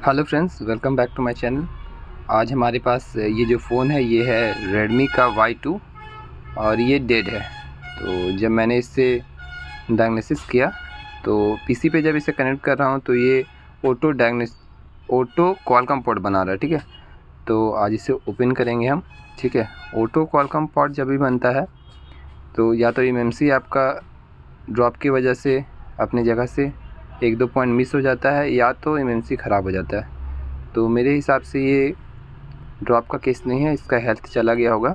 Hello friends, welcome back to my channel. आज हमारे पास ये जो फ़ोन है ये है रेडमी का Y2 और ये डेड है। तो जब मैंने इससे डायग्नोसिस किया तो पीसी पे जब इसे कनेक्ट कर रहा हूँ तो ये ऑटो क्वालकॉम पोर्ट बना रहा है। ठीक है, तो आज इसे ओपन करेंगे हम। ठीक है, ऑटो क्वालकॉम पोर्ट जब भी बनता है तो या तो एमएमसी आपका ड्रॉप की वजह से अपनी जगह से एक दो पॉइंट मिस हो जाता है या तो एमएमसी ख़राब हो जाता है। तो मेरे हिसाब से ये ड्रॉप का केस नहीं है, इसका हेल्थ चला गया होगा।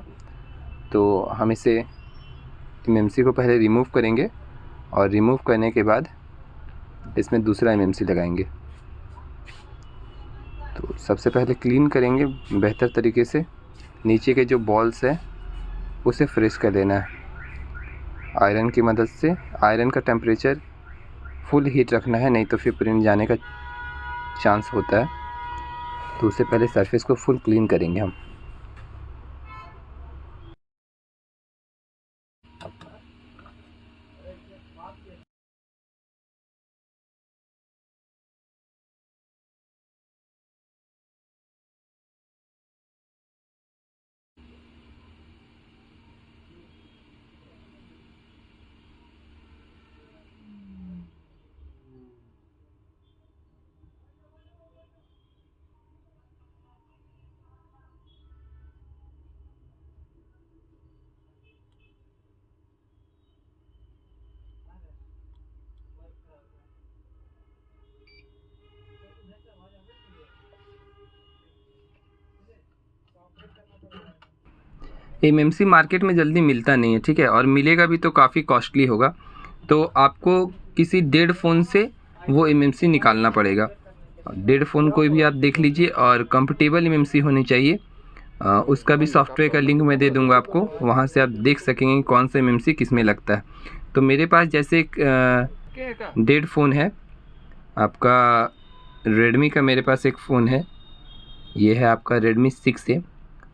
तो हम इसे एमएमसी को पहले रिमूव करेंगे और रिमूव करने के बाद इसमें दूसरा एमएमसी लगाएंगे। तो सबसे पहले क्लीन करेंगे बेहतर तरीके से। नीचे के जो बॉल्स है उसे फ्रेश कर लेना है आयरन की मदद से। आयरन का टेम्परेचर फुल हीट रखना है, नहीं तो फिर प्रिंट जाने का चांस होता है। तो उससे पहले सरफेस को फुल क्लीन करेंगे हम। एमएमसी मार्केट में जल्दी मिलता नहीं है, ठीक है, और मिलेगा भी तो काफ़ी कॉस्टली होगा। तो आपको किसी डेड फ़ोन से वो एमएमसी निकालना पड़ेगा। डेड फ़ोन कोई भी आप देख लीजिए और कंफर्टेबल एमएमसी होनी चाहिए। उसका भी सॉफ्टवेयर का लिंक मैं दे दूंगा आपको, वहाँ से आप देख सकेंगे कौन सा एमएमसी किस में लगता है। तो मेरे पास जैसे एक डेड फ़ोन है आपका रेडमी का, मेरे पास एक फ़ोन है, ये है आपका रेडमी 6 है,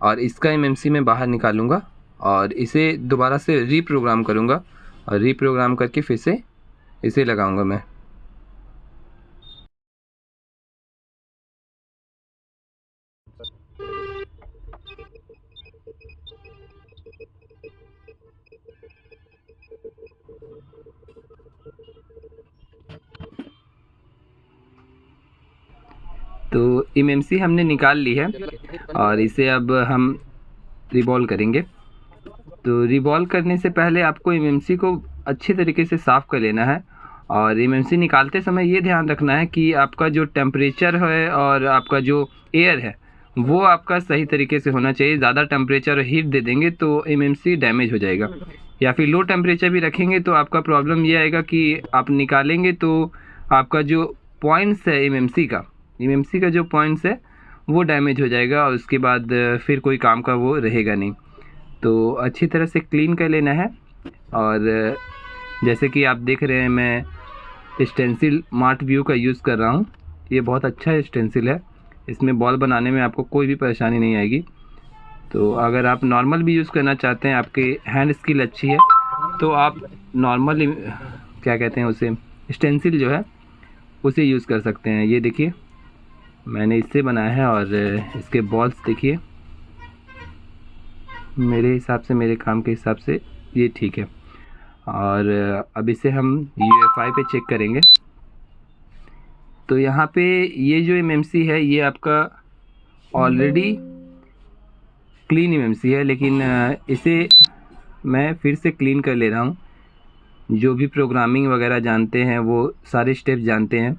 और इसका एमएमसी मैं बाहर निकालूंगा और इसे दोबारा से रीप्रोग्राम करूंगा और रीप्रोग्राम करके फिर से इसे लगाऊंगा मैं। तो एमएमसी हमने निकाल ली है और इसे अब हम रिवॉल्व करेंगे। तो रिवॉल्व करने से पहले आपको एमएमसी को अच्छे तरीके से साफ़ कर लेना है और एमएमसी निकालते समय ये ध्यान रखना है कि आपका जो टेम्परेचर है और आपका जो एयर है वो आपका सही तरीके से होना चाहिए। ज़्यादा टेम्परेचर और हीट दे देंगे तो एमएमसी डैमेज हो जाएगा, या फिर लो टेम्परेचर भी रखेंगे तो आपका प्रॉब्लम ये आएगा कि आप निकालेंगे तो आपका जो पॉइंट्स है एमएमसी का जो पॉइंट्स है वो डैमेज हो जाएगा और उसके बाद फिर कोई काम का वो रहेगा नहीं। तो अच्छी तरह से क्लीन कर लेना है। और जैसे कि आप देख रहे हैं मैं स्टेंसिल मार्ट व्यू का यूज़ कर रहा हूँ। ये बहुत अच्छा स्टेंसिल है, इसमें बॉल बनाने में आपको कोई भी परेशानी नहीं आएगी। तो अगर आप नॉर्मल भी यूज़ करना चाहते हैं, आपके हैंड स्किल अच्छी है, तो आप नॉर्मल क्या कहते हैं उसे, स्टेंसिल जो है उसे यूज़ कर सकते हैं। ये देखिए मैंने इससे बनाया है और इसके बॉल्स देखिए, मेरे हिसाब से, मेरे काम के हिसाब से ये ठीक है। और अब इसे हम UEFI पे चेक करेंगे। तो यहाँ पे ये जो एमएमसी है ये आपका ऑलरेडी क्लीन एमएमसी है, लेकिन इसे मैं फिर से क्लीन कर ले रहा हूँ। जो भी प्रोग्रामिंग वगैरह जानते हैं वो सारे स्टेप्स जानते हैं,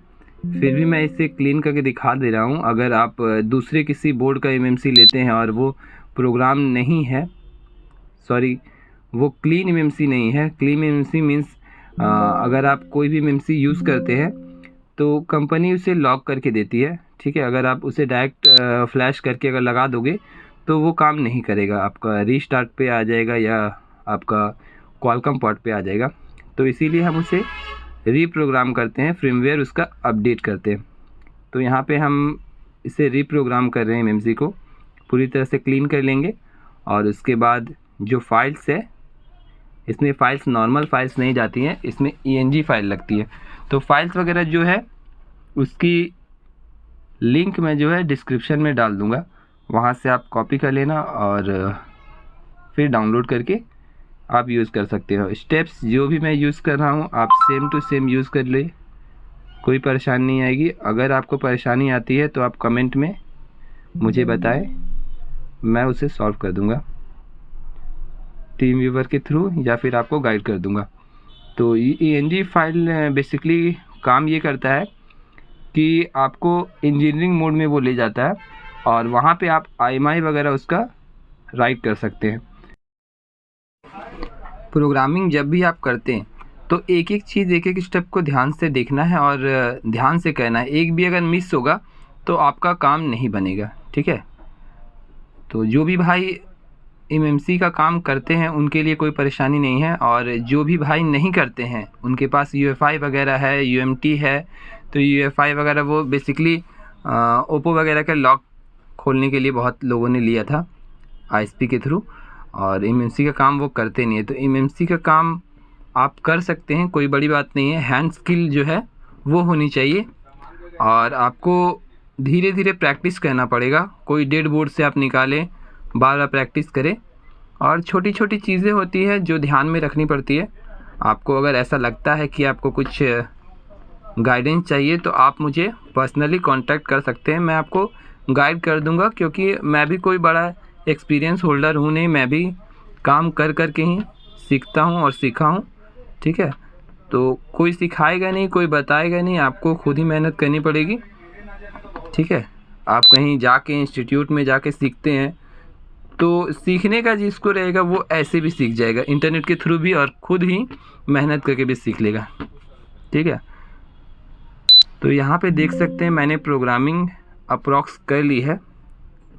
फिर भी मैं इसे क्लीन करके दिखा दे रहा हूँ। अगर आप दूसरे किसी बोर्ड का एमएमसी लेते हैं और वो प्रोग्राम नहीं है, सॉरी, वो क्लीन एमएमसी नहीं है। क्लीन एमएमसी मीन्स अगर आप कोई भी एमएमसी यूज़ करते हैं तो कंपनी उसे लॉक करके देती है, ठीक है। अगर आप उसे डायरेक्ट फ्लैश करके अगर लगा दोगे तो वो काम नहीं करेगा, आपका रीस्टार्ट पे आ जाएगा या आपका क्वालकॉम पोर्ट पे आ जाएगा। तो इसीलिए हम उसे रीप्रोग्राम करते हैं, फर्मवेयर उसका अपडेट करते हैं। तो यहाँ पे हम इसे रीप्रोग्राम कर रहे हैं, एमएमसी को पूरी तरह से क्लीन कर लेंगे। और उसके बाद जो फाइल्स है, इसमें फ़ाइल्स नॉर्मल फाइल्स नहीं जाती हैं, इसमें ENG फाइल लगती है। तो फाइल्स वगैरह जो है उसकी लिंक मैं जो है डिस्क्रिप्शन में डाल दूँगा, वहाँ से आप कॉपी कर लेना और फिर डाउनलोड करके आप यूज़ कर सकते हो। स्टेप्स जो भी मैं यूज़ कर रहा हूँ आप सेम टू सेम यूज़ कर ले, कोई परेशानी नहीं आएगी। अगर आपको परेशानी आती है तो आप कमेंट में मुझे बताएं, मैं उसे सॉल्व कर दूँगा टीम व्यूवर के थ्रू, या फिर आपको गाइड कर दूँगा। तो ENG फाइल बेसिकली काम ये करता है कि आपको इंजीनियरिंग मोड में वो ले जाता है और वहाँ पे आप IMI वगैरह उसका राइट कर सकते हैं। प्रोग्रामिंग जब भी आप करते हैं तो एक एक चीज़, एक एक स्टेप को ध्यान से देखना है और ध्यान से करना है। एक भी अगर मिस होगा तो आपका काम नहीं बनेगा, ठीक है। तो जो भी भाई MMC का काम करते हैं उनके लिए कोई परेशानी नहीं है, और जो भी भाई नहीं करते हैं उनके पास UEFI वगैरह है, UMT है, तो UEFI वगैरह वो बेसिकली ओप्पो वगैरह का लॉक खोलने के लिए बहुत लोगों ने लिया था ISP के थ्रू, और MMC का काम वो करते नहीं है। तो MMC का काम आप कर सकते हैं, कोई बड़ी बात नहीं है। हैंड स्किल जो है वो होनी चाहिए और आपको धीरे धीरे प्रैक्टिस करना पड़ेगा। कोई डेड बोर्ड से आप निकालें, बार बार प्रैक्टिस करें, और छोटी छोटी चीज़ें होती है जो ध्यान में रखनी पड़ती है। आपको अगर ऐसा लगता है कि आपको कुछ गाइडेंस चाहिए तो आप मुझे पर्सनली कांटेक्ट कर सकते हैं, मैं आपको गाइड कर दूंगा, क्योंकि मैं भी कोई बड़ा एक्सपीरियंस होल्डर हूँ नहीं, मैं भी काम कर कर के ही सीखता हूँ और सीखा हूँ, ठीक है। तो कोई सिखाएगा नहीं, कोई बताएगा नहीं, आपको खुद ही मेहनत करनी पड़ेगी, ठीक है। आप कहीं जाके इंस्टीट्यूट में जाके सीखते हैं तो सीखने का जिसको रहेगा वो ऐसे भी सीख जाएगा, इंटरनेट के थ्रू भी, और खुद ही मेहनत करके भी सीख लेगा, ठीक है। तो यहाँ पे देख सकते हैं मैंने प्रोग्रामिंग अप्रॉक्स कर ली है,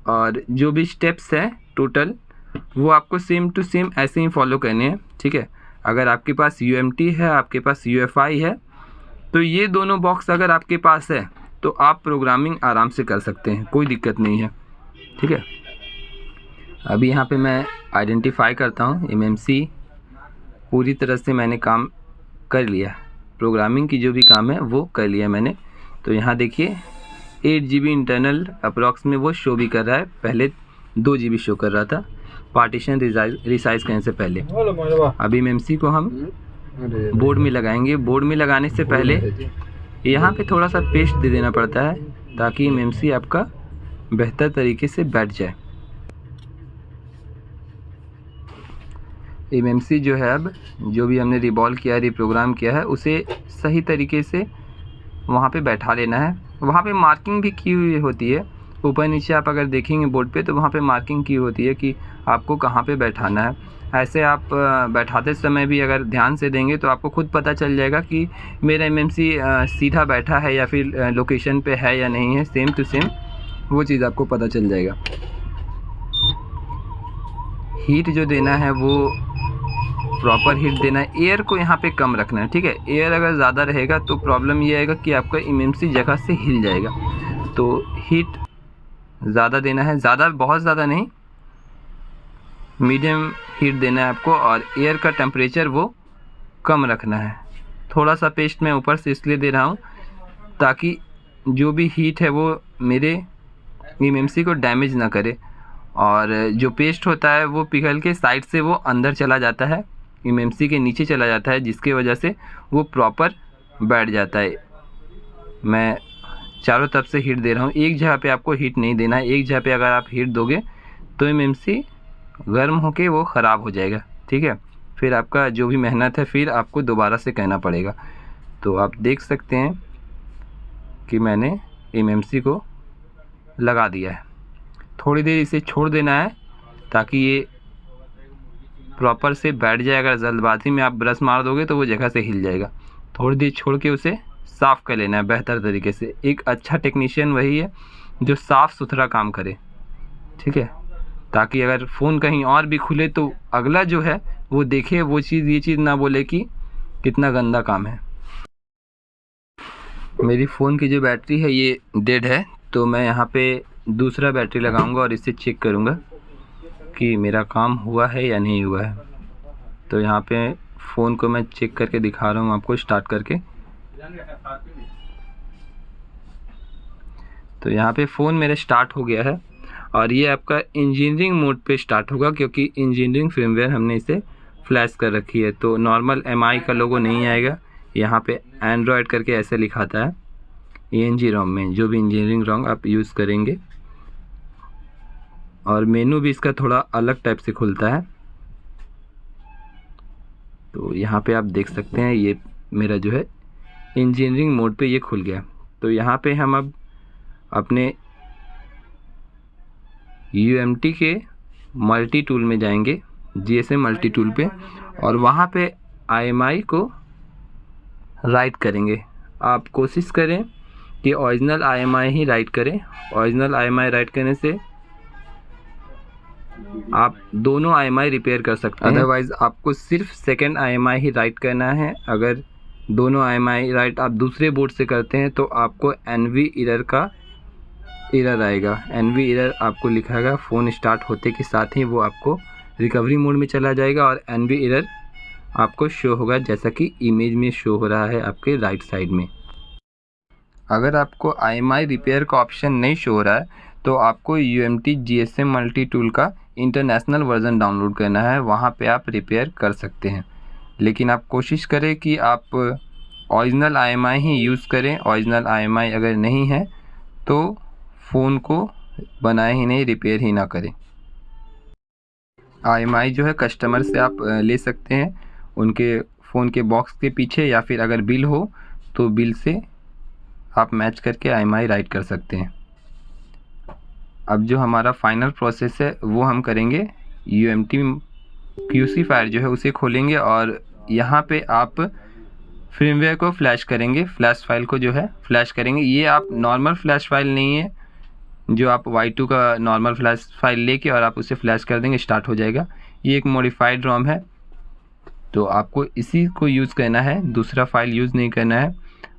और जो भी स्टेप्स हैं टोटल वो आपको सेम टू सेम ऐसे ही फॉलो करने हैं, ठीक है। अगर आपके पास UMT है, आपके पास UEFI है, तो ये दोनों बॉक्स अगर आपके पास है तो आप प्रोग्रामिंग आराम से कर सकते हैं, कोई दिक्कत नहीं है, ठीक है। अभी यहाँ पे मैं आइडेंटिफाई करता हूँ MMC पूरी तरह से मैंने काम कर लिया, प्रोग्रामिंग की जो भी काम है वो कर लिया मैंने। तो यहाँ देखिए 8 GB इंटरनल अप्रॉक्स में वो शो भी कर रहा है, पहले 2 GB शो कर रहा था पार्टीशन रिसाइज करने से पहले। अभी MMC को हम बोर्ड में लगाएंगे। बोर्ड में लगाने से पहले यहाँ पे थोड़ा सा पेस्ट दे देना पड़ता है ताकि MMC आपका बेहतर तरीके से बैठ जाए। MMC जो है, अब जो भी हमने रिबॉल्व किया, रिप्रोग्राम किया है, उसे सही तरीके से वहाँ पे बैठा लेना है। वहाँ पे मार्किंग भी की हुई होती है, ऊपर नीचे आप अगर देखेंगे बोर्ड पे तो वहाँ पे मार्किंग की होती है कि आपको कहाँ पे बैठाना है। ऐसे आप बैठाते समय भी अगर ध्यान से देंगे तो आपको खुद पता चल जाएगा कि मेरा MMC सीधा बैठा है या फिर लोकेशन पे है या नहीं है, सेम टू सेम वो चीज़ आपको पता चल जाएगा। हीट जो देना है वो प्रॉपर हीट देना है। एयर को यहाँ पे कम रखना है, ठीक है। एयर अगर ज़्यादा रहेगा तो प्रॉब्लम ये आएगा कि आपका MMC जगह से हिल जाएगा। तो हीट ज़्यादा देना है, ज़्यादा बहुत ज़्यादा नहीं, मीडियम हीट देना है आपको, और एयर का टेम्परेचर वो कम रखना है। थोड़ा सा पेस्ट मैं ऊपर से इसलिए दे रहा हूँ ताकि जो भी हीट है वो मेरे MMC को डैमेज ना करे, और जो पेस्ट होता है वो पिघल के साइड से वो अंदर चला जाता है, MMC के नीचे चला जाता है, जिसकी वजह से वो प्रॉपर बैठ जाता है। मैं चारों तरफ से हीट दे रहा हूँ, एक जगह पे आपको हीट नहीं देना है। एक जगह पे अगर आप हीट दोगे तो MMC गर्म होके वो ख़राब हो जाएगा, ठीक है। फिर आपका जो भी मेहनत है फिर आपको दोबारा से कहना पड़ेगा। तो आप देख सकते हैं कि मैंने MMC को लगा दिया है। थोड़ी देर इसे छोड़ देना है ताकि ये प्रॉपर से बैठ जाए। अगर जल्दबाजी में आप ब्रश मार दोगे तो वो जगह से हिल जाएगा। थोड़ी देर छोड़ के उसे साफ़ कर लेना है बेहतर तरीके से। एक अच्छा टेक्नीशियन वही है जो साफ़ सुथरा काम करे, ठीक है, ताकि अगर फ़ोन कहीं और भी खुले तो अगला जो है वो देखे वो चीज़, ये चीज़ ना बोले कि कितना गंदा काम है। मेरी फ़ोन की जो बैटरी है ये डेड है, तो मैं यहाँ पे दूसरा बैटरी लगाऊंगा और इससे चेक करूँगा कि मेरा काम हुआ है या नहीं हुआ है। तो यहाँ पे फ़ोन को मैं चेक करके दिखा रहा हूँ आपको स्टार्ट करके। तो यहाँ पे फ़ोन मेरा स्टार्ट हो गया है और ये आपका इंजीनियरिंग मोड पे स्टार्ट होगा क्योंकि इंजीनियरिंग फर्मवेयर हमने इसे फ्लैश कर रखी है। तो नॉर्मल MI का लोगो नहीं आएगा, यहाँ पे एंड्रॉयड करके ऐसे लिखाता है ENG ROM में, जो भी इंजीनियरिंग ROM आप यूज़ करेंगे। और मेनू भी इसका थोड़ा अलग टाइप से खुलता है। तो यहाँ पे आप देख सकते हैं ये मेरा जो है इंजीनियरिंग मोड पे ये खुल गया। तो यहाँ पे हम अब अपने UMT के मल्टी टूल में जाएंगे, GSM मल्टी टूल पे, और वहाँ पे IMI को राइट करेंगे। आप कोशिश करें कि ओरिजिनल IMI ही राइट करें। ओरिजिनल IMI राइट करने से आप दोनों IMI रिपेयर कर सकते हैं। अदरवाइज़ आपको सिर्फ सेकंड IMI ही राइट करना है। अगर दोनों IMI राइट आप दूसरे बोर्ड से करते हैं तो आपको NV एरर का एरर आएगा। NV एरर आपको लिखाएगा फ़ोन स्टार्ट होते के साथ ही वो आपको रिकवरी मोड में चला जाएगा और NV एरर आपको शो होगा, जैसा कि इमेज में शो हो रहा है आपके राइट साइड में। अगर आपको IMI रिपेयर का ऑप्शन नहीं शो हो रहा है तो आपको UMT GSM मल्टी टूल का इंटरनेशनल वर्ज़न डाउनलोड करना है, वहाँ पे आप रिपेयर कर सकते हैं। लेकिन आप कोशिश करें कि आप ओरिजिनल IMI ही यूज़ करें। ओरिजिनल IMI अगर नहीं है तो फ़ोन को बनाए ही नहीं, रिपेयर ही ना करें। IMI जो है कस्टमर से आप ले सकते हैं, उनके फ़ोन के बॉक्स के पीछे, या फिर अगर बिल हो तो बिल से आप मैच करके IMI राइट कर सकते हैं। अब जो हमारा फाइनल प्रोसेस है वो हम करेंगे। UMT QC फाइल जो है उसे खोलेंगे और यहाँ पे आप फर्मवेयर को फ्लैश करेंगे। फ्लैश फाइल को जो है फ्लैश करेंगे। ये आप नॉर्मल फ्लैश फाइल नहीं है, जो आप Y2 का नॉर्मल फ्लैश फाइल लेके और आप उसे फ्लैश कर देंगे, स्टार्ट हो जाएगा। ये एक मॉडिफाइड ROM है, तो आपको इसी को यूज़ करना है, दूसरा फाइल यूज़ नहीं करना है।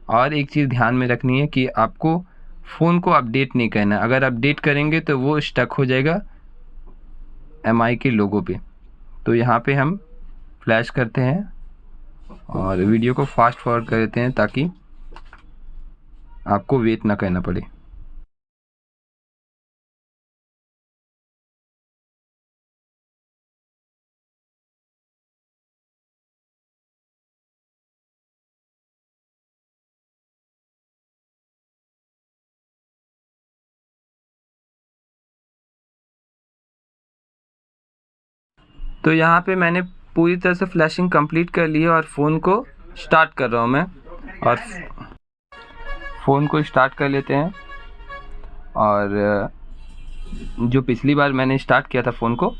और एक चीज़ ध्यान में रखनी है कि आपको फ़ोन को अपडेट नहीं करना है। अगर अपडेट करेंगे तो वो स्टक हो जाएगा MI के लोगो पे। तो यहाँ पे हम फ्लैश करते हैं और वीडियो को फास्ट फॉरवर्ड कर देते हैं ताकि आपको वेट ना करना पड़े। तो यहाँ पे मैंने पूरी तरह से फ्लैशिंग कंप्लीट कर ली है और फ़ोन को स्टार्ट कर रहा हूँ मैं। और फ़ोन को स्टार्ट कर लेते हैं। और जो पिछली बार मैंने स्टार्ट किया था फ़ोन को,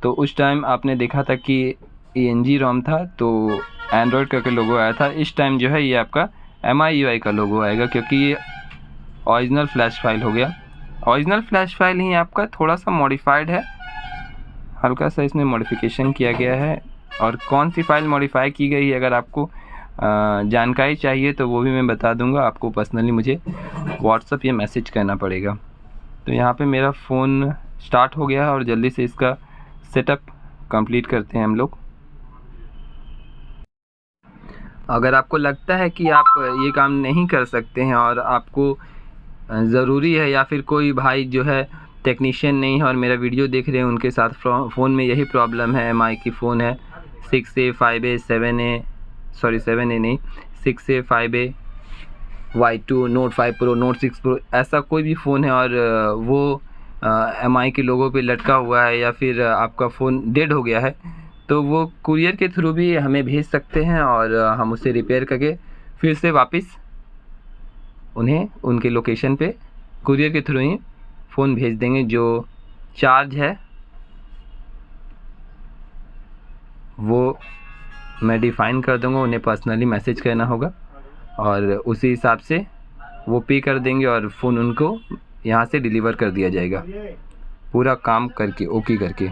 तो उस टाइम आपने देखा था कि ENG ROM था, तो एंड्रॉयड करके लोगो आया था। इस टाइम जो है ये आपका MIUI का लोगो आएगा, क्योंकि ये ओरिजिनल फ्लैश फाइल हो गया। ओरिजिनल फ्लैश फाइल ही आपका थोड़ा सा मॉडिफाइड है, हल्का सा इसमें मॉडिफिकेशन किया गया है। और कौन सी फ़ाइल मॉडिफाई की गई है, अगर आपको जानकारी चाहिए तो वो भी मैं बता दूंगा। आपको पर्सनली मुझे व्हाट्सअप या मैसेज करना पड़ेगा। तो यहाँ पे मेरा फ़ोन स्टार्ट हो गया है और जल्दी से इसका सेटअप कंप्लीट करते हैं हम लोग। अगर आपको लगता है कि आप ये काम नहीं कर सकते हैं और आपको ज़रूरी है, या फिर कोई भाई जो है टेक्नीशियन नहीं है और मेरा वीडियो देख रहे हैं, उनके साथ फ़ोन में यही प्रॉब्लम है, MI की फ़ोन है 6A 5A 7A, sorry 7A नहीं 6A 5A Y2 Note 5 Pro Note 6 Pro, ऐसा कोई भी फ़ोन है और वो MI के लोगों पे लटका हुआ है, या फिर आपका फ़ोन डेड हो गया है, तो वो कुरियर के थ्रू भी हमें भेज सकते हैं और हम उसे रिपेयर करके फिर से वापस उन्हें उनके लोकेशन पे कुरियर के थ्रू ही फ़ोन भेज देंगे। जो चार्ज है वो मैं डिफ़ाइन कर दूंगा, उन्हें पर्सनली मैसेज करना होगा और उसी हिसाब से वो पे कर देंगे और फ़ोन उनको यहाँ से डिलीवर कर दिया जाएगा, पूरा काम करके ओके करके।